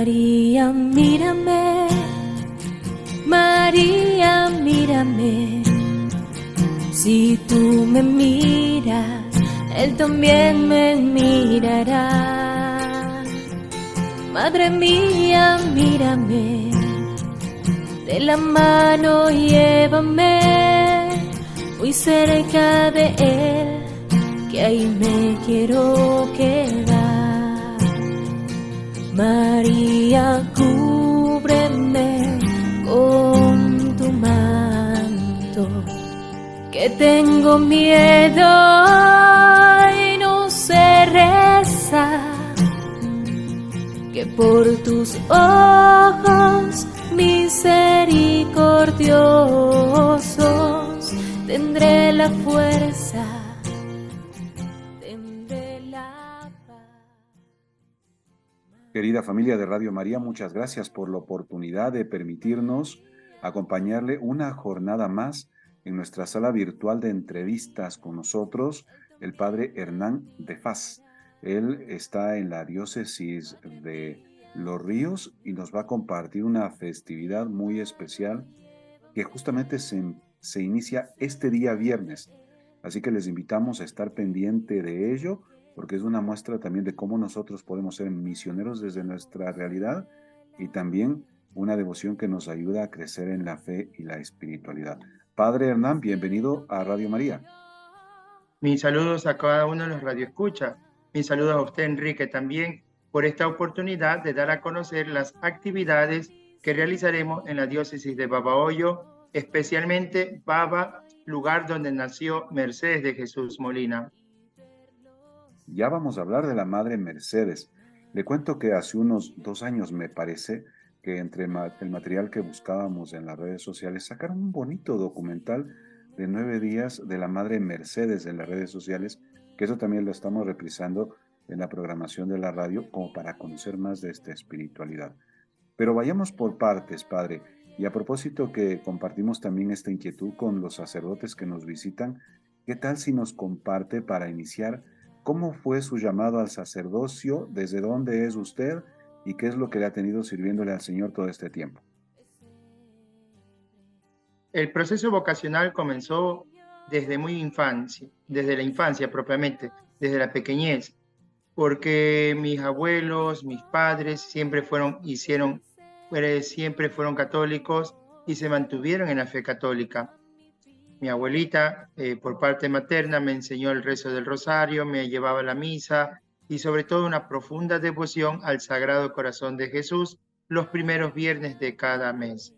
María, mírame, María, mírame. Si tú me miras, Él también me mirará. Madre mía, mírame, de la mano llévame muy cerca de Él, que ahí me quiero quedar. María, cúbreme con tu manto, que tengo miedo y no sé rezar, que por tus ojos misericordiosos tendré la fuerza, tendré la paz. Querida familia de Radio María, muchas gracias por la oportunidad de permitirnos acompañarle una jornada más en nuestra sala virtual de entrevistas con nosotros, el Padre Hernán de Faz. Él está en la diócesis de Los Ríos y nos va a compartir una festividad muy especial que justamente se inicia este día viernes. Así que les invitamos a estar pendiente de ello, porque es una muestra también de cómo nosotros podemos ser misioneros desde nuestra realidad y también una devoción que nos ayuda a crecer en la fe y la espiritualidad. Padre Hernán, bienvenido a Radio María. Mis saludos a cada uno de los radioescuchas. Mis saludos a usted, Enrique, también por esta oportunidad de dar a conocer las actividades que realizaremos en la diócesis de Babahoyo, especialmente Baba, lugar donde nació Mercedes de Jesús Molina. Ya vamos a hablar de la Madre Mercedes. Le cuento que hace unos 2 años, me parece, que entre el material que buscábamos en las redes sociales, sacaron un bonito documental de 9 días de la Madre Mercedes en las redes sociales, que eso también lo estamos reprisando en la programación de la radio, como para conocer más de esta espiritualidad. Pero vayamos por partes, Padre, y a propósito que compartimos también esta inquietud con los sacerdotes que nos visitan, ¿qué tal si nos comparte para iniciar cómo fue su llamado al sacerdocio, desde dónde es usted y qué es lo que le ha tenido sirviéndole al Señor todo este tiempo? El proceso vocacional comenzó desde desde la infancia propiamente, desde la pequeñez, porque mis abuelos, mis padres siempre fueron católicos y se mantuvieron en la fe católica. Mi abuelita, por parte materna, me enseñó el rezo del rosario, me llevaba a la misa y sobre todo una profunda devoción al Sagrado Corazón de Jesús los primeros viernes de cada mes.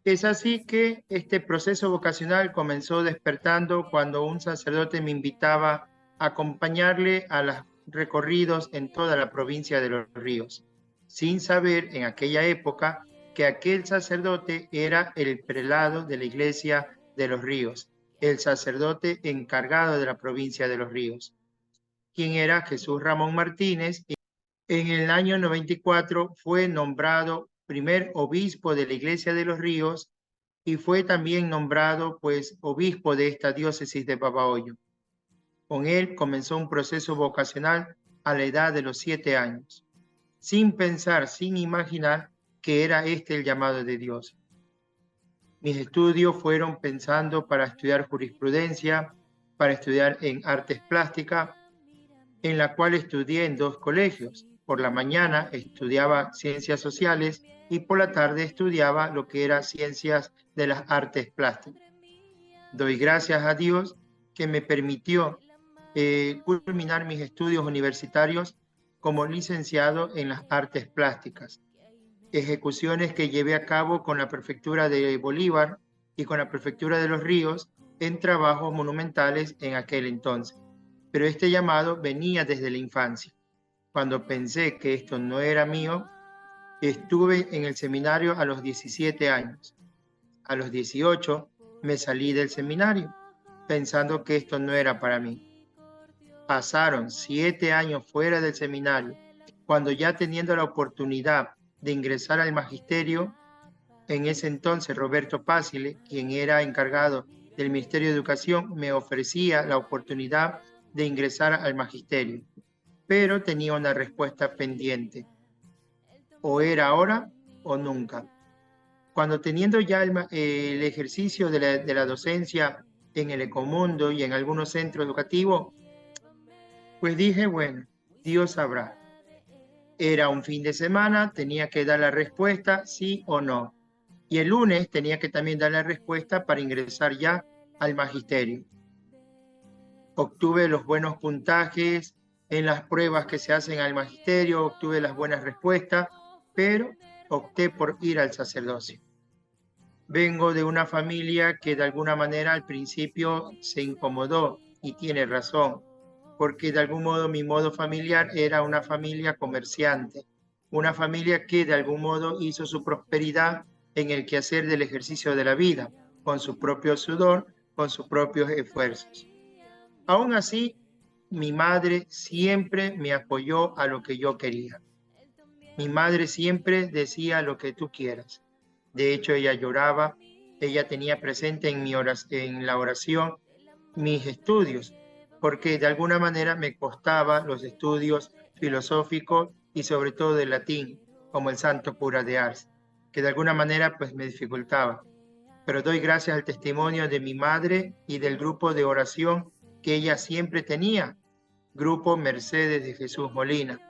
Es así que este proceso vocacional comenzó despertando cuando un sacerdote me invitaba a acompañarle a los recorridos en toda la provincia de Los Ríos, sin saber en aquella época que aquel sacerdote era el prelado de la iglesia de Los Ríos, el sacerdote encargado de la provincia de Los Ríos, quien era Jesús Ramón Martínez. En el año 94 fue nombrado primer obispo de la iglesia de Los Ríos y fue también nombrado obispo de esta diócesis de Babahoyo. Con él comenzó un proceso vocacional a la edad de los 7 años, sin pensar, sin imaginar que era este el llamado de Dios. Mis estudios fueron pensando para estudiar jurisprudencia, para estudiar en artes plásticas, en la cual estudié en 2 colegios. Por la mañana estudiaba ciencias sociales y por la tarde estudiaba lo que era ciencias de las artes plásticas. Doy gracias a Dios que me permitió culminar mis estudios universitarios como licenciado en las artes plásticas, ejecuciones que llevé a cabo con la prefectura de Bolívar y con la prefectura de Los Ríos en trabajos monumentales en aquel entonces. Pero este llamado venía desde la infancia. Cuando pensé que esto no era mío, estuve en el seminario a los 17 años. A los 18 me salí del seminario, pensando que esto no era para mí. Pasaron 7 años fuera del seminario, cuando ya teniendo la oportunidad de ingresar al magisterio, en ese entonces Roberto Pásile, quien era encargado del Ministerio de Educación, me ofrecía la oportunidad de ingresar al magisterio, pero tenía una respuesta pendiente. o era ahora o nunca. Cuando teniendo ya el ejercicio de la docencia en el Ecomundo y en algunos centros educativos, pues dije, bueno, Dios sabrá. Era un fin de semana, tenía que dar la respuesta sí o no. Y el lunes tenía que también dar la respuesta para ingresar ya al magisterio. Obtuve los buenos puntajes en las pruebas que se hacen al magisterio, obtuve las buenas respuestas, pero opté por ir al sacerdocio. Vengo de una familia que de alguna manera al principio se incomodó, y tiene razón, porque de algún modo mi modo familiar era una familia comerciante, una familia que de algún modo hizo su prosperidad en el quehacer del ejercicio de la vida, con su propio sudor, con sus propios esfuerzos. Aún así, mi madre siempre me apoyó a lo que yo quería. Mi madre siempre decía lo que tú quieras. De hecho, ella lloraba, ella tenía presente en la oración mis estudios, porque de alguna manera me costaba los estudios filosóficos y sobre todo de latín, como el Santo Cura de Ars, que de alguna manera pues me dificultaba. Pero doy gracias al testimonio de mi madre y del grupo de oración que ella siempre tenía, Grupo Mercedes de Jesús Molina.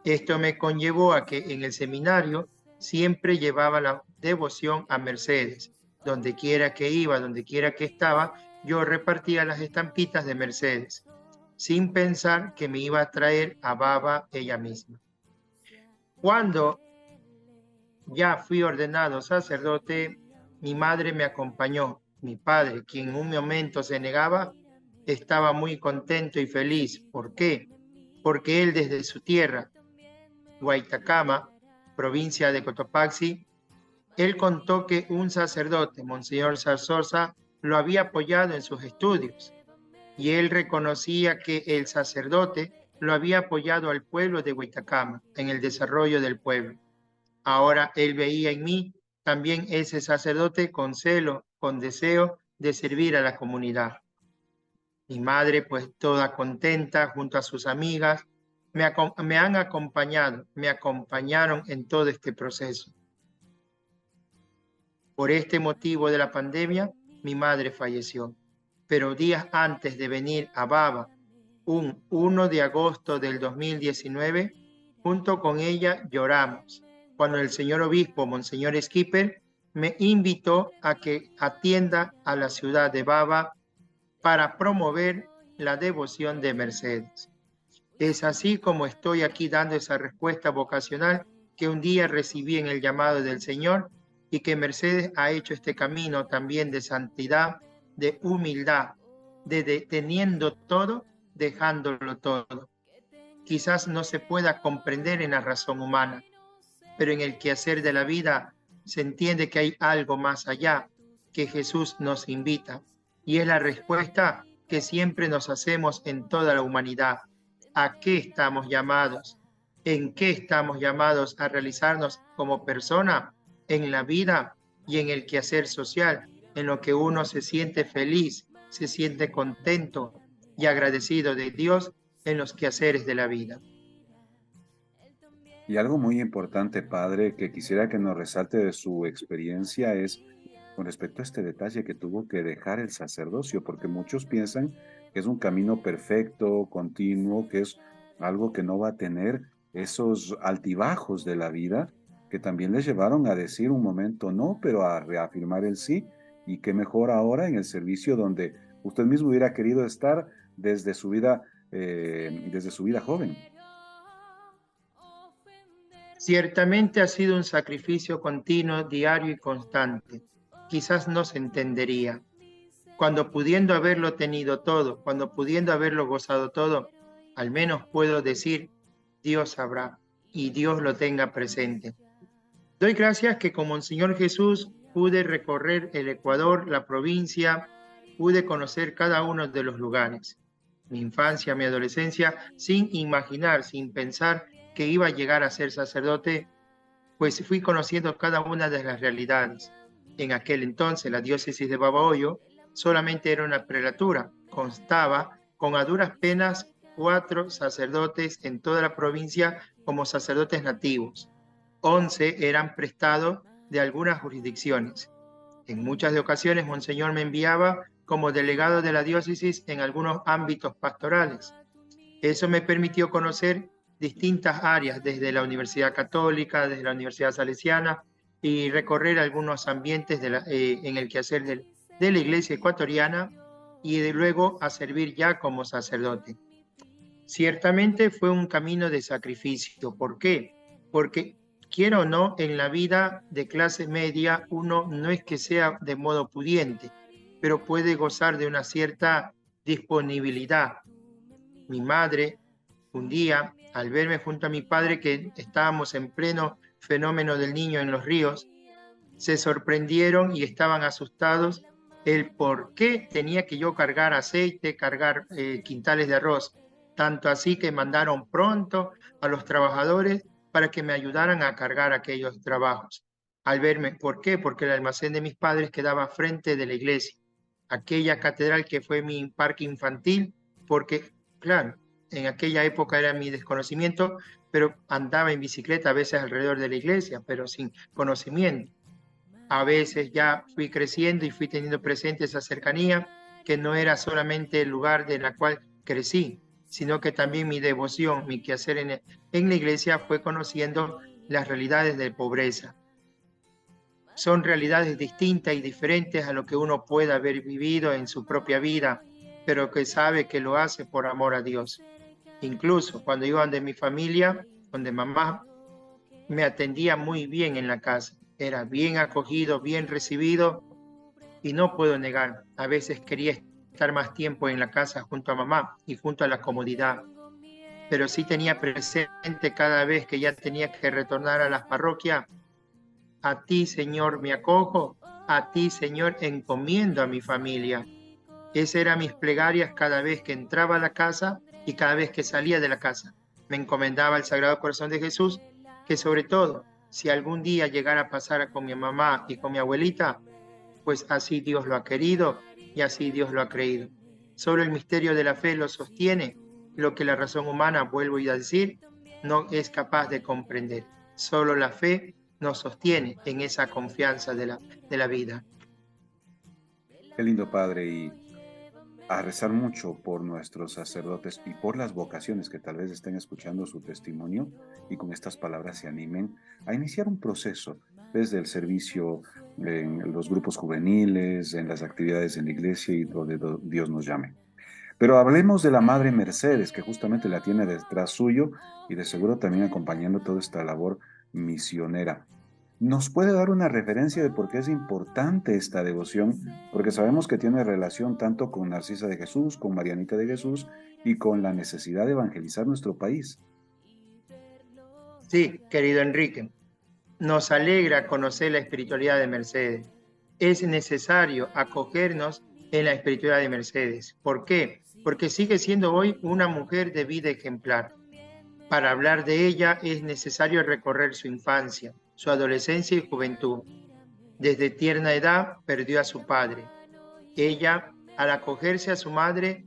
Esto me conllevó a que en el seminario siempre llevaba la devoción a Mercedes. Donde quiera que iba, donde quiera que estaba, yo repartía las estampitas de Mercedes, sin pensar que me iba a traer a Baba ella misma. Cuando ya fui ordenado sacerdote, mi madre me acompañó. Mi padre, quien en un momento se negaba, estaba muy contento y feliz. ¿Por qué? Porque él desde su tierra, Guaitacama, provincia de Cotopaxi, él contó que un sacerdote, Monseñor Zarzosa, lo había apoyado en sus estudios. Y él reconocía que el sacerdote lo había apoyado al pueblo de Guaitacama en el desarrollo del pueblo. Ahora él veía en mí también ese sacerdote con celo, con deseo de servir a la comunidad. Mi madre, pues toda contenta, junto a sus amigas, me han acompañado, me acompañaron en todo este proceso. Por este motivo de la pandemia, mi madre falleció. Pero días antes de venir a Baba, un 1 de agosto del 2019, junto con ella lloramos, cuando el señor obispo, Monseñor Skipper, me invitó a que atienda a la ciudad de Baba para promover la devoción de Mercedes. Es así como estoy aquí dando esa respuesta vocacional que un día recibí en el llamado del Señor y que Mercedes ha hecho este camino también de santidad, de humildad, de teniendo todo, dejándolo todo. Quizás no se pueda comprender en la razón humana, pero en el quehacer de la vida se entiende que hay algo más allá, que Jesús nos invita, y es la respuesta que siempre nos hacemos en toda la humanidad. ¿A qué estamos llamados? ¿En qué estamos llamados a realizarnos como persona? En la vida y en el quehacer social, en lo que uno se siente feliz, se siente contento y agradecido de Dios en los quehaceres de la vida. Y algo muy importante, padre, que quisiera que nos resalte de su experiencia es con respecto a este detalle que tuvo que dejar el sacerdocio, porque muchos piensan que es un camino perfecto, continuo, que es algo que no va a tener esos altibajos de la vida, que también les llevaron a decir un momento no, pero a reafirmar el sí, y qué mejor ahora en el servicio donde usted mismo hubiera querido estar desde su vida joven. Ciertamente ha sido un sacrificio continuo, diario y constante. Quizás no se entendería. Cuando pudiendo haberlo tenido todo, cuando pudiendo haberlo gozado todo, al menos puedo decir, Dios sabrá y Dios lo tenga presente. Doy gracias que con Monseñor Jesús pude recorrer el Ecuador, la provincia, pude conocer cada uno de los lugares. Mi infancia, mi adolescencia, sin imaginar, sin pensar que iba a llegar a ser sacerdote, pues fui conociendo cada una de las realidades. En aquel entonces la diócesis de Babahoyo solamente era una prelatura, constaba con a duras penas 4 sacerdotes en toda la provincia como sacerdotes nativos. 11 eran prestados de algunas jurisdicciones. En muchas de ocasiones, Monseñor me enviaba como delegado de la diócesis en algunos ámbitos pastorales. Eso me permitió conocer distintas áreas, desde la Universidad Católica, desde la Universidad Salesiana, y recorrer algunos ambientes en el quehacer de la Iglesia ecuatoriana, y de luego a servir ya como sacerdote. Ciertamente fue un camino de sacrificio. ¿Por qué? Porque, quiera o no, en la vida de clase media uno no es que sea de modo pudiente, pero puede gozar de una cierta disponibilidad. Mi madre, un día, al verme junto a mi padre, que estábamos en pleno fenómeno del niño en los ríos, se sorprendieron y estaban asustados el por qué tenía que yo cargar aceite, cargar quintales de arroz. Tanto así que mandaron pronto a los trabajadores para que me ayudaran a cargar aquellos trabajos. Al verme, ¿por qué? Porque el almacén de mis padres quedaba frente de la iglesia, aquella catedral que fue mi parque infantil, porque, claro, en aquella época era mi desconocimiento, pero andaba en bicicleta a veces alrededor de la iglesia, pero sin conocimiento. A veces ya fui creciendo y fui teniendo presente esa cercanía, que no era solamente el lugar de la cual crecí, sino que también mi devoción, mi quehacer en la iglesia fue conociendo las realidades de pobreza. Son realidades distintas y diferentes a lo que uno pueda haber vivido en su propia vida, pero que sabe que lo hace por amor a Dios. Incluso cuando iba donde mi familia, donde mamá, me atendía muy bien en la casa. Era bien acogido, bien recibido, y no puedo negar, a veces quería estar más tiempo en la casa junto a mamá y junto a la comodidad, pero sí tenía presente cada vez que ya tenía que retornar a las parroquias: a ti, Señor, me acojo, a ti, Señor, encomiendo a mi familia. Esas eran mis plegarias cada vez que entraba a la casa y cada vez que salía de la casa. Me encomendaba al Sagrado Corazón de Jesús, que sobre todo, si algún día llegara a pasar con mi mamá y con mi abuelita, pues así Dios lo ha querido y así Dios lo ha creído. Solo el misterio de la fe lo sostiene, lo que la razón humana, vuelvo a decir, no es capaz de comprender. Solo la fe nos sostiene en esa confianza de la vida. Qué lindo, Padre, y a rezar mucho por nuestros sacerdotes y por las vocaciones que tal vez estén escuchando su testimonio y con estas palabras se animen a iniciar un proceso desde el servicio en los grupos juveniles, en las actividades en la iglesia y donde Dios nos llame. Pero hablemos de la Madre Mercedes, que justamente la tiene detrás suyo y de seguro también acompañando toda esta labor misionera. ¿Nos puede dar una referencia de por qué es importante esta devoción? Porque sabemos que tiene relación tanto con Narcisa de Jesús, con Marianita de Jesús y con la necesidad de evangelizar nuestro país. Sí, querido Enrique, nos alegra conocer la espiritualidad de Mercedes. Es necesario acogernos en la espiritualidad de Mercedes. ¿Por qué? Porque sigue siendo hoy una mujer de vida ejemplar. Para hablar de ella es necesario recorrer su infancia, su adolescencia y juventud. Desde tierna edad perdió a su padre. Ella, al acogerse a su madre,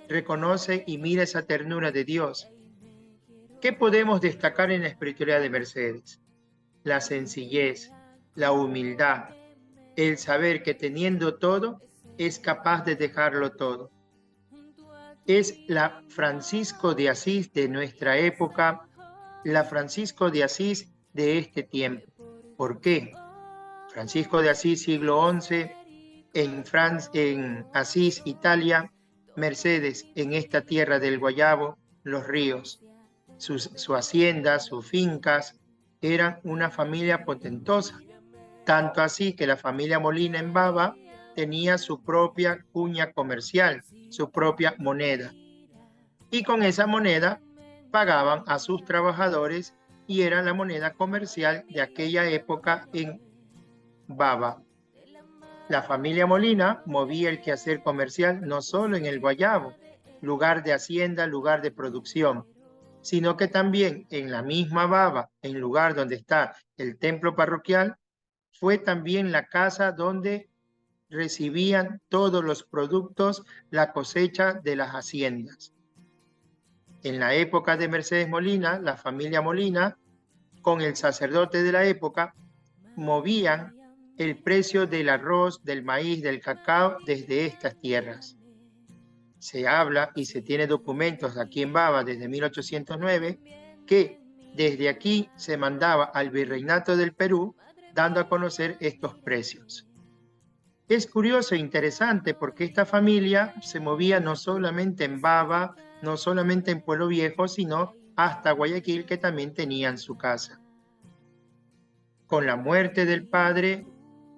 reconoce y mira esa ternura de Dios. ¿Qué podemos destacar en la espiritualidad de Mercedes? La sencillez, la humildad, el saber que teniendo todo, es capaz de dejarlo todo. Es la Francisco de Asís de nuestra época, la Francisco de Asís de este tiempo. ¿Por qué? Francisco de Asís, siglo XI, en Asís, Italia; Mercedes, en esta tierra del Guayabo, los ríos. Su hacienda, sus fincas, eran una familia potentosa. Tanto así que la familia Molina en Baba tenía su propia cuña comercial, su propia moneda. Y con esa moneda pagaban a sus trabajadores y era la moneda comercial de aquella época en Baba. La familia Molina movía el quehacer comercial no solo en el Guayabo, lugar de hacienda, lugar de producción, sino que también en la misma Baba, en lugar donde está el templo parroquial, fue también la casa donde recibían todos los productos, la cosecha de las haciendas. En la época de Mercedes Molina, la familia Molina con el sacerdote de la época, movían el precio del arroz, del maíz, del cacao desde estas tierras. Se habla y se tiene documentos aquí en Baba desde 1809 que desde aquí se mandaba al Virreinato del Perú dando a conocer estos precios. Es curioso e interesante porque esta familia se movía no solamente en Baba, no solamente en Pueblo Viejo, sino hasta Guayaquil, que también tenían su casa. Con la muerte del padre,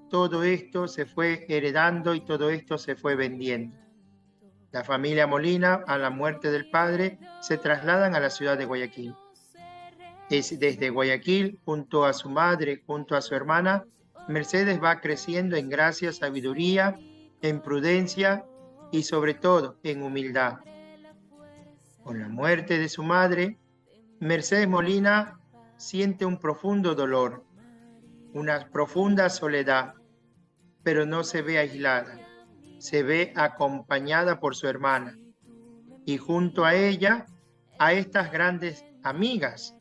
todo esto se fue heredando y todo esto se fue vendiendo. La familia Molina, a la muerte del padre, se trasladan a la ciudad de Guayaquil. Es desde Guayaquil, junto a su madre, junto a su hermana, Mercedes va creciendo en gracia, sabiduría, en prudencia y sobre todo en humildad. Con la muerte de su madre, Mercedes Molina siente un profundo dolor, una profunda soledad, pero no se ve aislada, se ve acompañada por su hermana y junto a ella a estas grandes amigas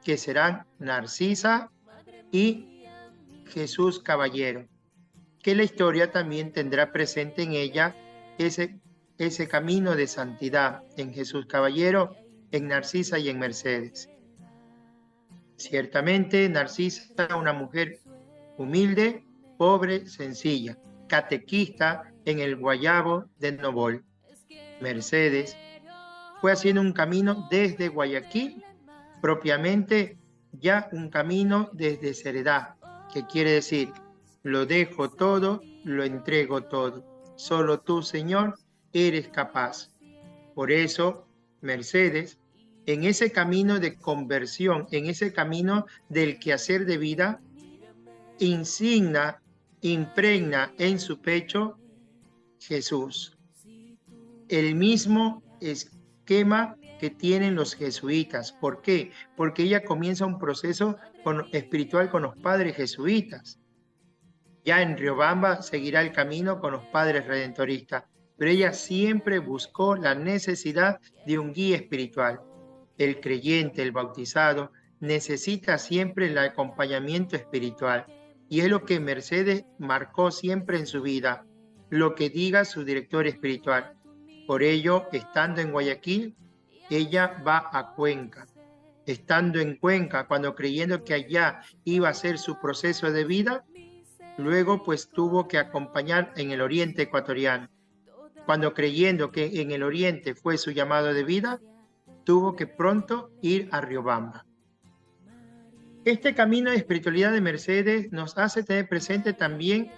que serán Narcisa y Jesús Caballero, que la historia también tendrá presente en ella ese camino de santidad en Jesús Caballero, en Narcisa y en Mercedes. Ciertamente Narcisa, una mujer humilde, pobre, sencilla, catequista en el Guayabo de Novol. Mercedes fue haciendo un camino desde Guayaquil, propiamente ya un camino desde Ceredá, que quiere decir, lo dejo todo, lo entrego todo. Solo tú, Señor, eres capaz. Por eso, Mercedes, en ese camino de conversión, en ese camino del quehacer de vida, impregna en su pecho Jesús. El mismo esquema que tienen los jesuitas. ¿Por qué? Porque ella comienza un proceso espiritual con los padres jesuitas. Ya en Riobamba seguirá el camino con los padres redentoristas, pero ella siempre buscó la necesidad de un guía espiritual. El creyente, el bautizado, necesita siempre el acompañamiento espiritual. Y es lo que Mercedes marcó siempre en su vida, lo que diga su director espiritual. Por ello, estando en Guayaquil, ella va a Cuenca. Estando en Cuenca, cuando creyendo que allá iba a ser su proceso de vida, luego pues tuvo que acompañar en el oriente ecuatoriano. Cuando creyendo que en el oriente fue su llamado de vida, tuvo que pronto ir a Riobamba. Este camino de espiritualidad de Mercedes nos hace tener presente también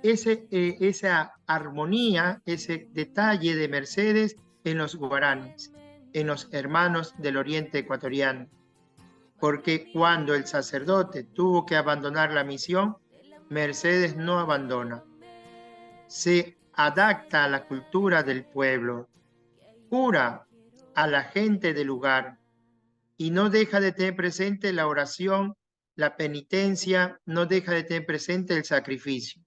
esa armonía, ese detalle de Mercedes en los guaraníes, en los hermanos del oriente ecuatoriano. Porque cuando el sacerdote tuvo que abandonar la misión, Mercedes no abandona. Se adapta a la cultura del pueblo, cura a la gente del lugar y no deja de tener presente la oración, la penitencia, no deja de tener presente el sacrificio.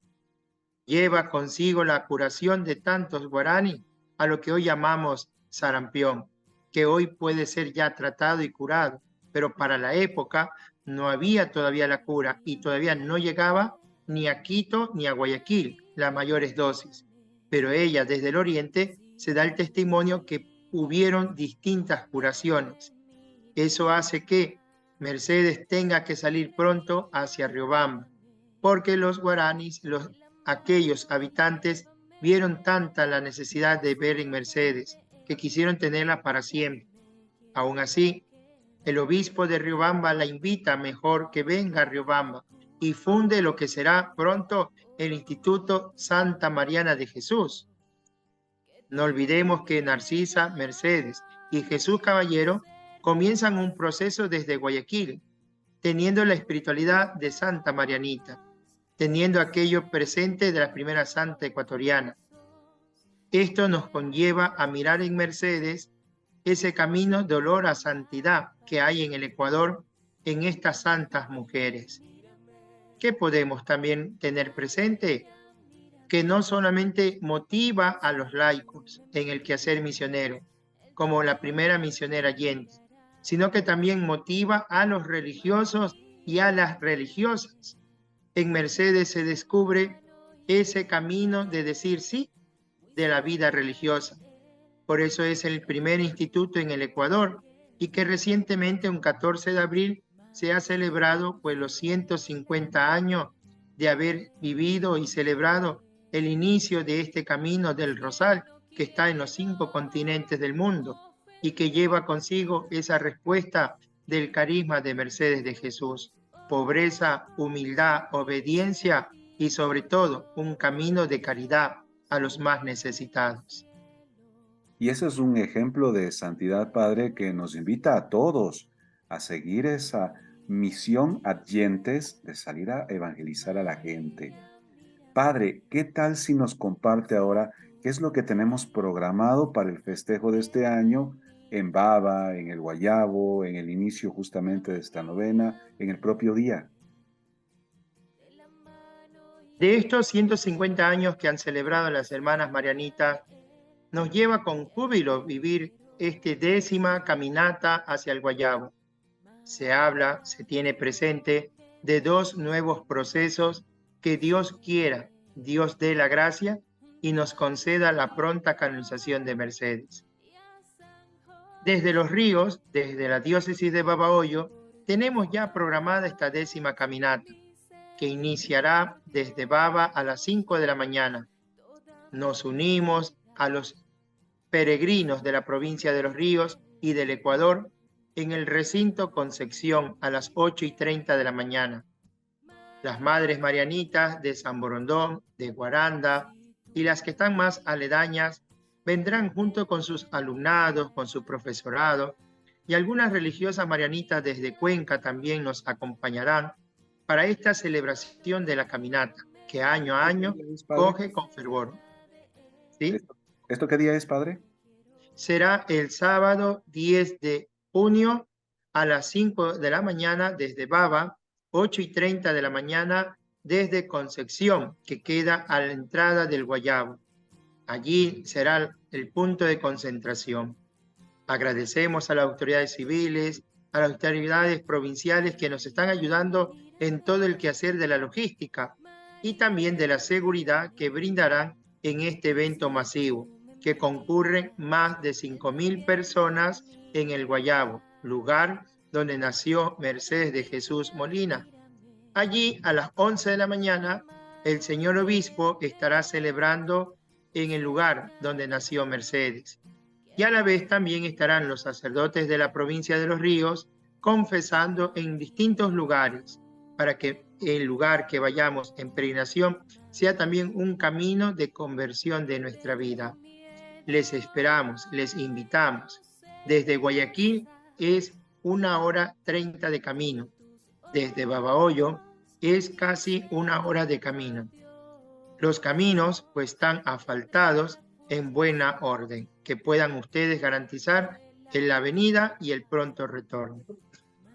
Lleva consigo la curación de tantos guaraní a lo que hoy llamamos sarampión, que hoy puede ser ya tratado y curado, pero para la época no había todavía la cura y todavía no llegaba ni a Quito ni a Guayaquil las mayores dosis. Pero ella desde el oriente se da el testimonio que hubieron distintas curaciones. Eso hace que Mercedes tenga que salir pronto hacia Riobamba, porque los guaraníes, aquellos habitantes, vieron tanta la necesidad de ver en Mercedes, que quisieron tenerla para siempre. Aún así, el obispo de Riobamba la invita mejor que venga a Riobamba y funde lo que será pronto el Instituto Santa Mariana de Jesús. No olvidemos que Narcisa, Mercedes y Jesús Caballero comienzan un proceso desde Guayaquil, teniendo la espiritualidad de Santa Marianita, teniendo aquello presente de la primera santa ecuatoriana. Esto nos conlleva a mirar en Mercedes ese camino de olor a santidad que hay en el Ecuador en estas santas mujeres. ¿Qué podemos también tener presente? Que no solamente motiva a los laicos en el quehacer misionero, como la primera misionera Allende, sino que también motiva a los religiosos y a las religiosas. En Mercedes se descubre ese camino de decir sí de la vida religiosa. Por eso es el primer instituto en el Ecuador y que recientemente, un 14 de abril, se ha celebrado pues los 150 años de haber vivido y celebrado el inicio de este camino del Rosal, que está en los 5 continentes del mundo y que lleva consigo esa respuesta del carisma de Mercedes de Jesús: pobreza, humildad, obediencia y sobre todo un camino de caridad a los más necesitados. Y ese es un ejemplo de santidad, Padre, que nos invita a todos a seguir esa misión adyentes de salir a evangelizar a la gente. Padre, ¿qué tal si nos comparte ahora qué es lo que tenemos programado para el festejo de este año en Baba, en el Guayabo, en el inicio justamente de esta novena, en el propio día? De estos 150 años que han celebrado las hermanas marianitas, nos lleva con júbilo vivir esta 10ª caminata hacia el Guayabo. Se habla, se tiene presente de 2 nuevos procesos que Dios quiera, Dios dé la gracia y nos conceda la pronta canonización de Mercedes. Desde Los Ríos, desde la diócesis de Babahoyo, tenemos ya programada esta 10ª caminata, que iniciará desde Baba a las 5 de la mañana. Nos unimos a los peregrinos de la provincia de Los Ríos y del Ecuador en el recinto Concepción a las 8:30 de la mañana. Las madres marianitas de San Borondón, de Guaranda y las que están más aledañas vendrán junto con sus alumnados, con su profesorado, y algunas religiosas marianitas desde Cuenca también nos acompañarán para esta celebración de la caminata, que año a año coge con fervor. ¿Sí? ¿Esto qué día es, Padre? Será el sábado 10 de junio a las 5 de la mañana desde Baba, 8:30 de la mañana desde Concepción, que queda a la entrada del Guayabo. Allí será el punto de concentración. Agradecemos a las autoridades civiles, a las autoridades provinciales que nos están ayudando en todo el quehacer de la logística y también de la seguridad que brindarán en este evento masivo, que concurren más de 5.000 personas en el Guayabo, lugar donde nació Mercedes de Jesús Molina. Allí, a las 11 de la mañana, el señor obispo estará celebrando en el lugar donde nació Mercedes. Y a la vez también estarán los sacerdotes de la provincia de Los Ríos confesando en distintos lugares, para que el lugar que vayamos en peregrinación sea también un camino de conversión de nuestra vida. Les esperamos, les invitamos. Desde Guayaquil es 1:30 de camino. Desde Babahoyo es casi 1 hora de camino. Los caminos pues están asfaltados en buena orden, que puedan ustedes garantizar en la venida y el pronto retorno.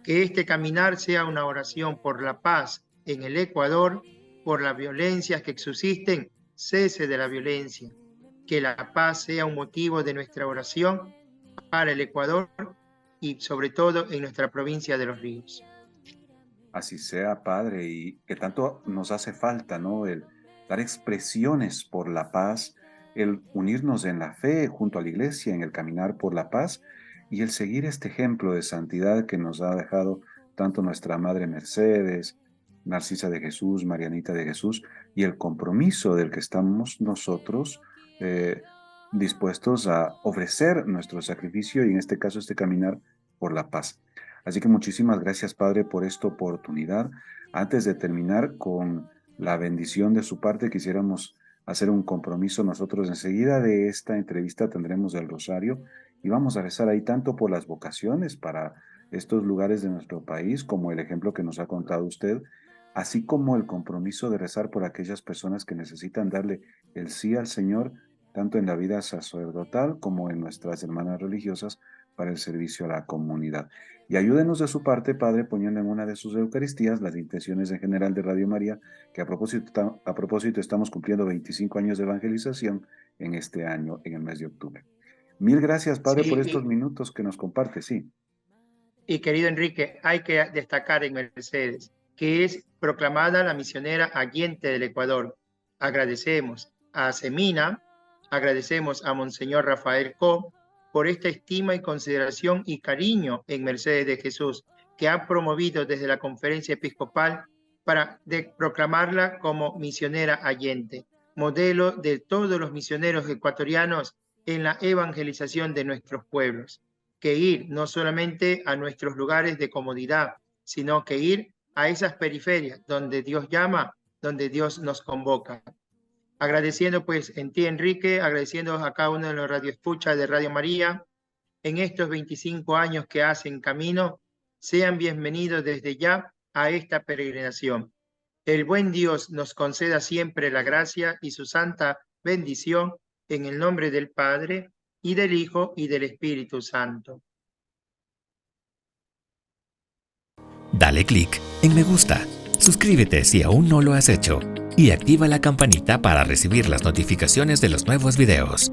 Que este caminar sea una oración por la paz en el Ecuador, por las violencias que subsisten, cese de la violencia. Que la paz sea un motivo de nuestra oración para el Ecuador y sobre todo en nuestra provincia de Los Ríos. Así sea, Padre, y que tanto nos hace falta, ¿no? El dar expresiones por la paz, el unirnos en la fe junto a la Iglesia, en el caminar por la paz, y el seguir este ejemplo de santidad que nos ha dejado tanto nuestra Madre Mercedes, Narcisa de Jesús, Marianita de Jesús, y el compromiso del que estamos nosotros dispuestos a ofrecer nuestro sacrificio y en este caso este caminar por la paz. Así que muchísimas gracias, Padre, por esta oportunidad. Antes de terminar con la bendición de su parte, quisiéramos hacer un compromiso nosotros. Enseguida de esta entrevista tendremos el rosario y vamos a rezar ahí tanto por las vocaciones para estos lugares de nuestro país, como el ejemplo que nos ha contado usted, así como el compromiso de rezar por aquellas personas que necesitan darle el sí al Señor, tanto en la vida sacerdotal como en nuestras hermanas religiosas, para el servicio a la comunidad. Y ayúdenos de su parte, Padre, poniendo en una de sus Eucaristías las intenciones en general de Radio María, que a propósito estamos cumpliendo 25 años de evangelización en este año, en el mes de octubre. Mil gracias, Padre, Sí, por estos minutos que nos comparte, sí. Y querido Enrique, hay que destacar en Mercedes que es proclamada la misionera allende del Ecuador. Agradecemos a Semina, agradecemos a Monseñor Rafael Co por esta estima y consideración y cariño en Mercedes de Jesús, que ha promovido desde la conferencia episcopal para proclamarla como misionera allende, modelo de todos los misioneros ecuatorianos en la evangelización de nuestros pueblos. Que ir no solamente a nuestros lugares de comodidad, sino que ir a esas periferias donde Dios llama, donde Dios nos convoca. Agradeciendo pues en ti, Enrique, agradeciendo a cada uno de los radioescuchas de Radio María, en estos 25 años que hacen camino, sean bienvenidos desde ya a esta peregrinación. El buen Dios nos conceda siempre la gracia y su santa bendición en el nombre del Padre, y del Hijo, y del Espíritu Santo. Dale clic en me gusta, suscríbete si aún no lo has hecho, y activa la campanita para recibir las notificaciones de los nuevos videos.